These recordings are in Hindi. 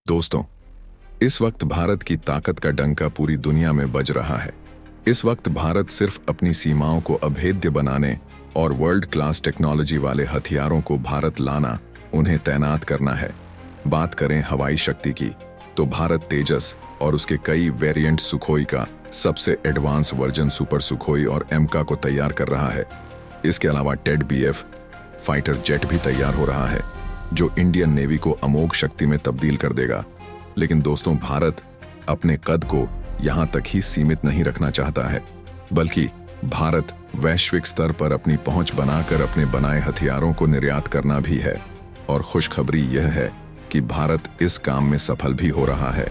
दोस्तों, इस वक्त भारत की ताकत का डंका पूरी दुनिया में बज रहा है। इस वक्त भारत सिर्फ अपनी सीमाओं को अभेद्य बनाने और वर्ल्ड क्लास टेक्नोलॉजी वाले हथियारों को भारत लाना, उन्हें तैनात करना है। बात करें हवाई शक्ति की, तो भारत तेजस और उसके कई वेरिएंट सुखोई का सबसे एडवांस वर्जन सुपर सुखोई और एमका को तैयार कर रहा है। इसके अलावा टेड बीएफ फाइटर जेट भी तैयार हो रहा है, जो इंडियन नेवी को अमोघ शक्ति में तब्दील कर देगा। लेकिन दोस्तों, भारत अपने कद को यहां तक ही सीमित नहीं रखना चाहता है, बल्कि भारत वैश्विक स्तर पर अपनी पहुंच बनाकर अपने बनाए हथियारों को निर्यात करना भी है। और खुशखबरी यह है कि भारत इस काम में सफल भी हो रहा है।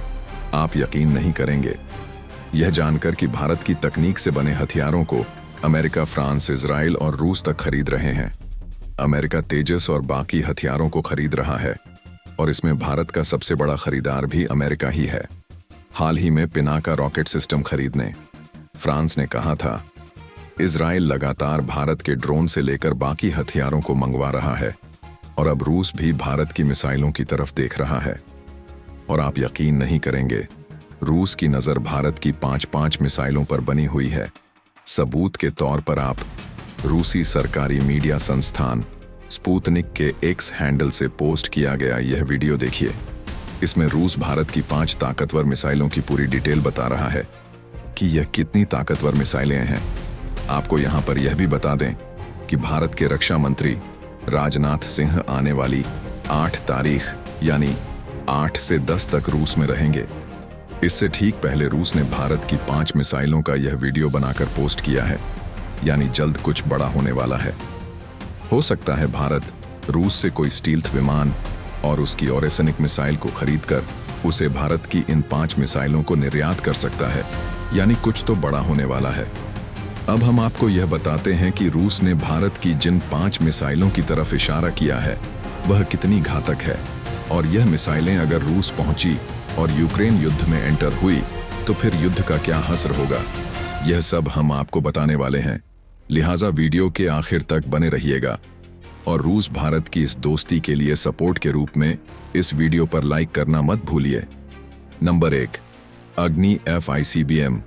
आप यकीन नहीं करेंगे यह जानकर कि भारत की तकनीक से बने हथियारों को अमेरिका, फ्रांस, इजराइल और रूस तक खरीद रहे हैं। अमेरिका तेजस और बाकी हथियारों को खरीद रहा है, और इसमें भारत का सबसे बड़ा खरीदार भी अमेरिका ही है। हाल ही में पिनाका रॉकेट सिस्टम खरीदने फ्रांस ने कहा था। इजराइल लगातार भारत के ड्रोन से लेकर बाकी हथियारों को मंगवा रहा है, और अब रूस भी भारत की मिसाइलों की तरफ देख रहा है। और आप यकीन नहीं करेंगे, रूस की नजर भारत की 5-5 मिसाइलों पर बनी हुई है। सबूत के तौर पर आप रूसी सरकारी मीडिया संस्थान स्पुतनिक के एक्स हैंडल से पोस्ट किया गया यह वीडियो देखिए। इसमें रूस भारत की 5 ताकतवर मिसाइलों की पूरी डिटेल बता रहा है कि यह कितनी ताकतवर मिसाइलें हैं। आपको यहां पर यह भी बता दें कि भारत के रक्षा मंत्री राजनाथ सिंह आने वाली 8 तारीख यानी 8 से 10 तक रूस में रहेंगे। इससे ठीक पहले रूस ने भारत की 5 मिसाइलों का यह वीडियो बनाकर पोस्ट किया है, यानी जल्द कुछ बड़ा होने वाला है। हो सकता है भारत रूस से कोई स्टील्थ विमान और उसकी ओरेसनिक मिसाइल को खरीदकर उसे भारत की इन 5 मिसाइलों को निर्यात कर सकता है, यानी कुछ तो बड़ा होने वाला है। अब हम आपको यह बताते हैं कि रूस ने भारत की जिन 5 मिसाइलों की तरफ इशारा किया है वह कितनी घातक है, और यह मिसाइलें अगर रूस पहुंची और यूक्रेन युद्ध में एंटर हुई तो फिर युद्ध का क्या असर होगा, यह सब हम आपको बताने वाले हैं। लिहाजा वीडियो के आखिर तक बने रहिएगा, और रूस भारत की इस दोस्ती के लिए सपोर्ट के रूप में इस वीडियो पर लाइक करना मत भूलिए। नंबर 1, अग्नि FICBM।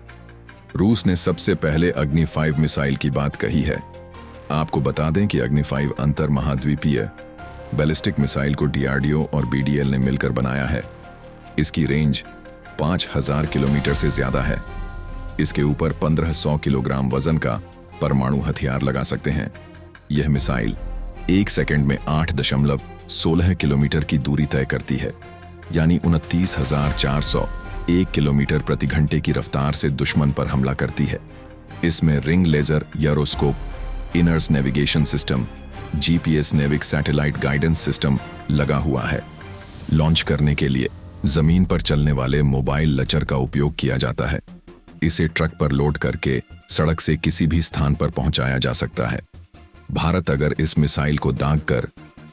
रूस ने सबसे पहले अग्नि 5 मिसाइल की बात कही है। आपको बता दें कि अग्नि 5 अंतर महाद्वीपीय बैलिस्टिक मिसाइल को DRDO और BDL ने मिलकर बनाया है। इसकी रेंज 5000 किलोमीटर से ज्यादा है। इसके ऊपर 1500 किलोग्राम वजन का परमाणु हथियार लगा सकते हैं। यह मिसाइल 1 सेकंड में 8.16 किलोमीटर की दूरी तय करती है, यानी 29,401 किलोमीटर प्रति घंटे की रफ्तार से दुश्मन पर हमला करती है। इसमें ring laser gyroscope, inertial navigation system, GPS NavIC satellite guidance system लगा हुआ है। लॉन्च करने के लिए जमीन पर चलने वाले मोबाइल लचर का उपयोग किया जाता है। इसे ट्रक पर लोड करके सड़क से किसी भी स्थान पर पहुंचाया जा सकता है। भारत अगर इस मिसाइल को दागकर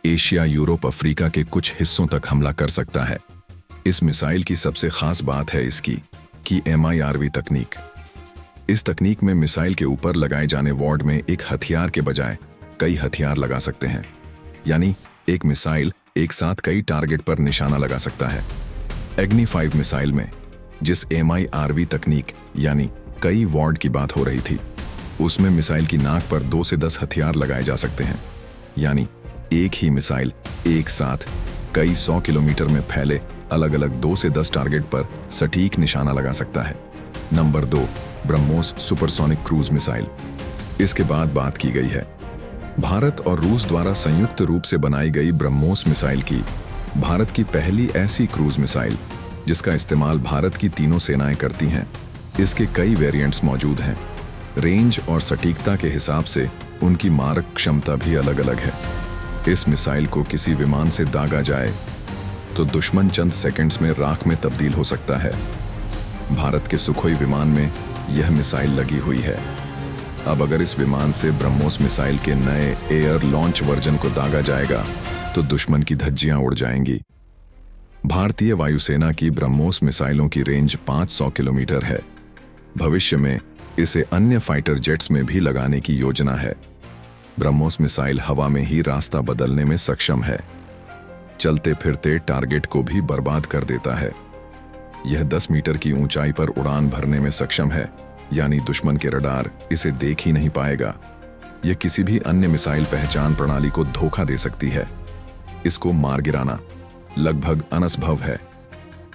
एशिया, यूरोप, अफ्रीका के कुछ हिस्सों तक हमला कर सकता है। इस मिसाइल की सबसे खास बात है इसकी कि MIRV तकनीक। इस तकनीक में मिसाइल के ऊपर लगाए जाने वॉर्ड में एक हथियार के बजाय कई हथियार लगा सकते हैं, यानी एक मिसाइल एक साथ कई टारगेट पर निशाना लगा सकता है। अग्नि 5 मिसाइल में जिस MIRV तकनीक यानी कई वॉर्ड की बात हो रही थी, उसमें मिसाइल की नाक पर 2 से 10 हथियार लगाए जा सकते हैं, यानी एक ही मिसाइल एक साथ कई 100 किलोमीटर में फैले अलग अलग 2 से 10 टारगेट पर सटीक निशाना लगा सकता है। Number 2, BrahMos supersonic cruise missile. इसके बाद बात की गई है भारत और रूस द्वारा संयुक्त रूप से बनाई गई ब्रह्मोस मिसाइल की। भारत की पहली ऐसी क्रूज मिसाइल जिसका इस्तेमाल भारत की तीनों सेनाएं करती हैं। इसके कई वेरिएंट्स मौजूद हैं। रेंज और सटीकता के हिसाब से उनकी मारक क्षमता भी अलग अलग है। इस मिसाइल को किसी विमान से दागा जाए तो दुश्मन चंद सेकंड्स में राख में तब्दील हो सकता है। भारत के सुखोई विमान में यह मिसाइल लगी हुई है। अब अगर इस विमान से ब्रह्मोस मिसाइल के नए एयर लॉन्च वर्जन को दागा जाएगा तो दुश्मन की धज्जियां उड़ जाएंगी। भारतीय वायुसेना की ब्रह्मोस मिसाइलों की रेंज 500 किलोमीटर है। भविष्य में इसे अन्य फाइटर जेट्स में भी लगाने की योजना है। ब्रह्मोस मिसाइल हवा में ही रास्ता बदलने में सक्षम है। चलते फिरते टारगेट को भी बर्बाद कर देता है। यह 10 मीटर की ऊंचाई पर उड़ान भरने में सक्षम है, यानी दुश्मन के रडार इसे देख ही नहीं पाएगा। यह किसी भी अन्य मिसाइल पहचान प्रणाली को धोखा दे सकती है। इसको मार गिराना लगभग असंभव है।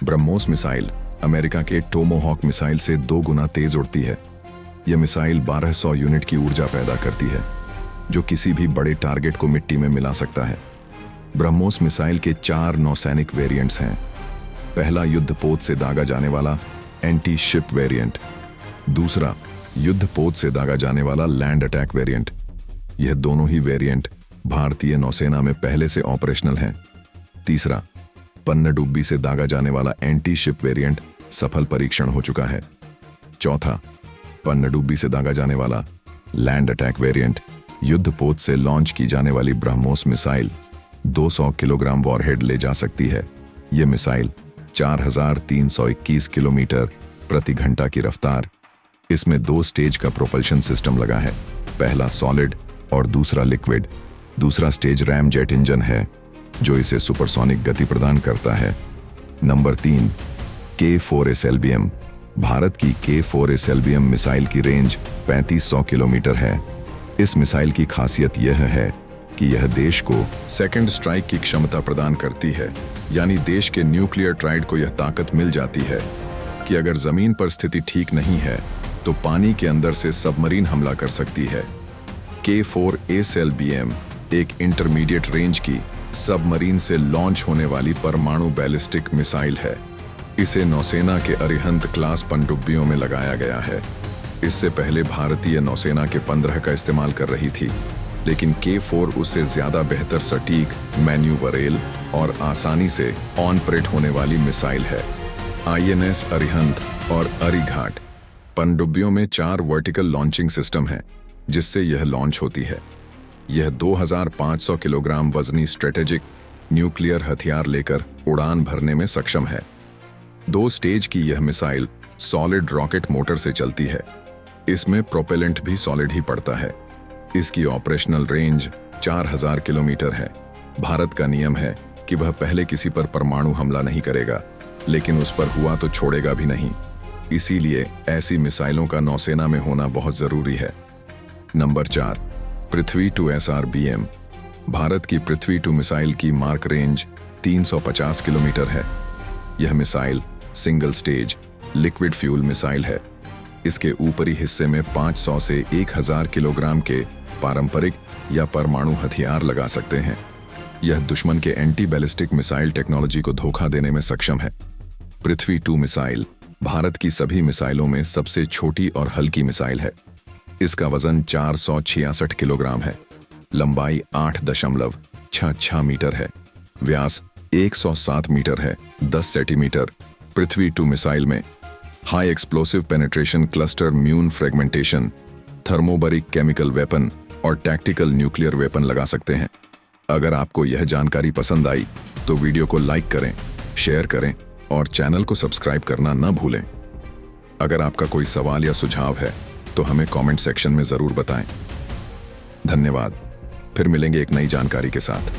ब्रह्मोस मिसाइल अमेरिका के टोमोहॉक मिसाइल से 2 गुना तेज उड़ती है। यह मिसाइल 1200 यूनिट की ऊर्जा पैदा करती है, जो किसी भी बड़े टारगेट को मिट्टी में मिला सकता है। ब्रह्मोस मिसाइल के 4 नौसैनिक वेरिएंट्स हैं। पहला युद्धपोत से दागा जाने वाला एंटी शिप वेरिएंट, दूसरा युद्धपोत से दागा जाने वाला लैंड अटैक वेरिएंट। यह दोनों ही वेरिएंट भारतीय नौसेना में पहले से ऑपरेशनल हैं। तीसरा पनडुब्बी से दागा जाने वाला एंटी शिप वेरिएंट सफल परीक्षण हो चुका है। चौथा पनडुब्बी से दागा जाने वाला लैंड अटैक वेरिएंट युद्धपोत से लॉन्च की जाने वाली ब्रह्मोस मिसाइल 200 किलोग्राम वॉरहेड ले जा सकती है। यह मिसाइल 4321 किलोमीटर प्रति घंटा की रफ्तार। इसमें 2 स्टेज का प्रोपल्शन सिस्टम लगा है, पहला सॉलिड और दूसरा लिक्विड। दूसरा स्टेज रैम जेट इंजन है, जो इसे सुपरसोनिक गति प्रदान करता है। Number 3 K4 SLBM। भारत की K4 SLBM मिसाइल की रेंज 3500 किलोमीटर है। इस मिसाइल की खासियत यह है कि यह देश को सेकंड स्ट्राइक की क्षमता प्रदान करती है, यानी देश के न्यूक्लियर ट्राइड को यह ताकत मिल जाती है कि अगर जमीन पर स्थिति ठीक नहीं है तो पानी के अंदर से सबमरीन हमला कर सकती है। K4 SLBM एक इंटरमीडिएट रेंज की सबमरीन से लॉन्च होने वाली परमाणु बैलिस्टिक मिसाइल है। इसे नौसेना के अरिहंत क्लास पनडुब्बियों में लगाया गया है। इससे पहले भारतीय नौसेना के 15 का इस्तेमाल कर रही थी, लेकिन K4 उससे ज्यादा बेहतर सटीक, मैन्यूवरेल और आसानी से ऑन परेट होने वाली मिसाइल है। INS अरिहंत और अरिघाट पनडुब्बियों में 4 वर्टिकल लॉन्चिंग सिस्टम हैं, जिससे यह लॉन्च होती है। यह 2500 किलोग्राम वजनी स्ट्रेटेजिक न्यूक्लियर हथियार लेकर उड़ान भरने में सक्षम है। 2 स्टेज की यह मिसाइल सॉलिड रॉकेट मोटर से चलती है। इसमें प्रोपेलेंट भी सॉलिड ही पड़ता है। इसकी ऑपरेशनल रेंज 4000 किलोमीटर है। भारत का नियम है कि वह पहले किसी पर परमाणु हमला नहीं करेगा, लेकिन उस पर हुआ तो छोड़ेगा भी नहीं। इसीलिए ऐसी मिसाइलों का नौसेना में होना बहुत जरूरी है। Number 4 Prithvi two SRBM। Bharat की पृथ्वी टू मिसाइल की मार्क रेंज 350 किलोमीटर है। यह missile single stage liquid fuel missile है। इसके ऊपरी हिस्से में 500 से 1000 किलोग्राम के पारंपरिक या परमाणु हथियार लगा सकते हैं। यह दुश्मन के एंटी बैलिस्टिक मिसाइल टेक्नोलॉजी को धोखा देने में सक्षम है। पृथ्वी 2 मिसाइल भारत की सभी मिसाइलों में सबसे छोटी और हल्की मिसाइल है। इसका वजन 466 किलोग्राम है, लंबाई 8.66 मीटर है, व्यास 107 मीटर है, 10 सेंटीमीटर। पृथ्वी 2 मिसाइल में हाई एक्सप्लोसिव पेनिट्रेशन क्लस्टर म्यून फ्रेगमेंटेशन, थर्मोबरिक केमिकल वेपन और टैक्टिकल न्यूक्लियर वेपन लगा सकते हैं। अगर आपको यह जानकारी पसंद आई तो वीडियो को लाइक करें, शेयर करें और चैनल को सब्सक्राइब करना न भूलें। अगर आपका कोई सवाल या सुझाव है तो हमें कमेंट सेक्शन में जरूर बताएं। धन्यवाद। फिर मिलेंगे एक नई जानकारी के साथ।